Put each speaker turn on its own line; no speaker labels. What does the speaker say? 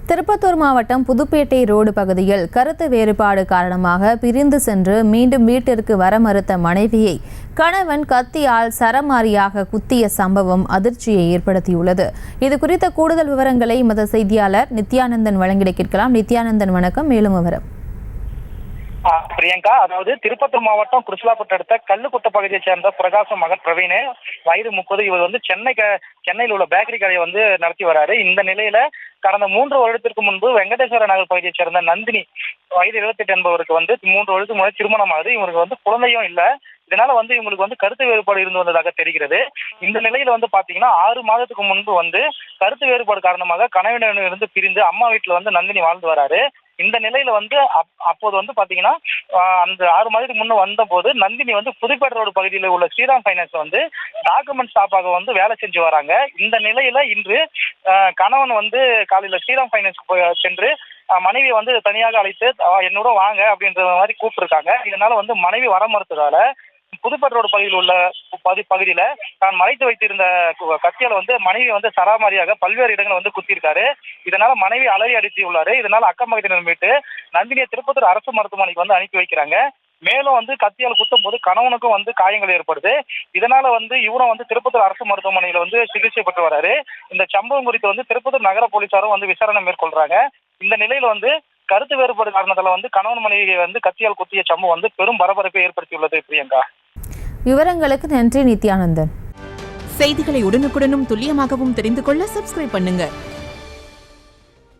திருப்பத்தூர் மாவட்டம் புதுப்பேட்டை ரோடு பகுதியில் கருத்து வேறுபாடு காரணமாக பிரிந்து சென்று மீண்டும் வீட்டிற்கு வர மறுத்த மனைவியை கணவன் கத்தியால் சரமாரியாக குத்திய சம்பவம் அதிர்ச்சியை ஏற்படுத்தியுள்ளது. இது குறித்த கூடுதல் விவரங்களை எமது செய்தியாளர் நித்யானந்தன் வழங்கிட கேட்கலாம். நித்யானந்தன், வணக்கம். மேலும் விவரம்.
பிரியங்கா, அதாவது திருப்பத்தூர் மாவட்டம் குருசலாப்பட்டு அடுத்த கல்லுக்குட்ட பகுதியை சேர்ந்த பிரகாசம் மகன் பிரவீன், வயது 30. இவர் சென்னையில் உள்ள பேக்கரி கடையை நடத்தி வராரு. இந்த நிலையில கடந்த 3 வருடத்திற்கு முன்பு வெங்கடேஸ்வர நகர் பகுதியை சேர்ந்த நந்தினி, வயது 28 என்பவருக்கு 3 வருடத்துக்கு முன்னாடி திருமணம் ஆகுது. இவருக்கு குழந்தையும் இல்ல. இதனால இவங்களுக்கு கருத்து வேறுபாடு இருந்து வந்ததாக தெரிகிறது. இந்த நிலையில பாத்தீங்கன்னா 6 மாதத்துக்கு முன்பு கருத்து வேறுபாடு காரணமாக கணவனிடம் இருந்து பிரிந்து அம்மா வீட்டுல நந்தினி வாழ்ந்து வராரு. இந்த நிலையில அப்போது பாத்தீங்கன்னா அந்த 6 மாதத்துக்கு முன்ன வந்த போது நந்தினி புதுப்பேட்டை ரோடு பகுதியில் உள்ள ஸ்ரீராம் பைனான்ஸ் டாக்குமெண்ட் ஸ்டாஃபாக வேலை செஞ்சு வராங்க. இந்த நிலையில இன்று கணவன் காலையில ஸ்ரீராம் பைனான்ஸ் சென்று மனைவியை தனியாக அழைத்து என்னோட வாங்க அப்படின்ற மாதிரி கூப்பிட்டுருக்காங்க. இதனால மனைவி வர மறுத்ததால புதுப்பேட்டை ரோடு பகுதியில் உள்ள பகுதியில தான் மறைத்து வைத்திருந்த கத்தியால மனைவி சராமாரியாக பல்வேறு இடங்களை குத்திருக்காரு. இதனால மனைவி அலறி அடித்து உள்ளாரு. இதனால அக்கம் பக்கத்தினர் மீட்டு நந்தினியை திருப்பத்தூர் அரசு மருத்துவமனைக்கு அனுப்பி வைக்கிறாங்க. மேலும் கத்தியால் குத்தும் போது கணவனுக்கும் காயங்கள் ஏற்படுது. இதனால இவரும் திருப்பத்தூர் அரசு மருத்துவமனையில சிகிச்சை பெற்று வராரு. இந்த சம்பவம் குறித்து திருப்பத்தூர் நகர போலீசாரும் விசாரணை மேற்கொள்றாங்க. இந்த நிலையில கருத்து வேறுபாடு காரணத்தால கணவன் மனைவியை கத்தியால் குத்திய சம்பவம் பெரும் பரபரப்பை ஏற்படுத்தியுள்ளது. பிரியங்கா,
விவரங்களுக்கு நன்றி நித்யானந்தன்.
செய்திகளை உடனுக்குடனும் துல்லியமாகவும் தெரிந்து கொள்ள சப்ஸ்கிரைப் பண்ணுங்க.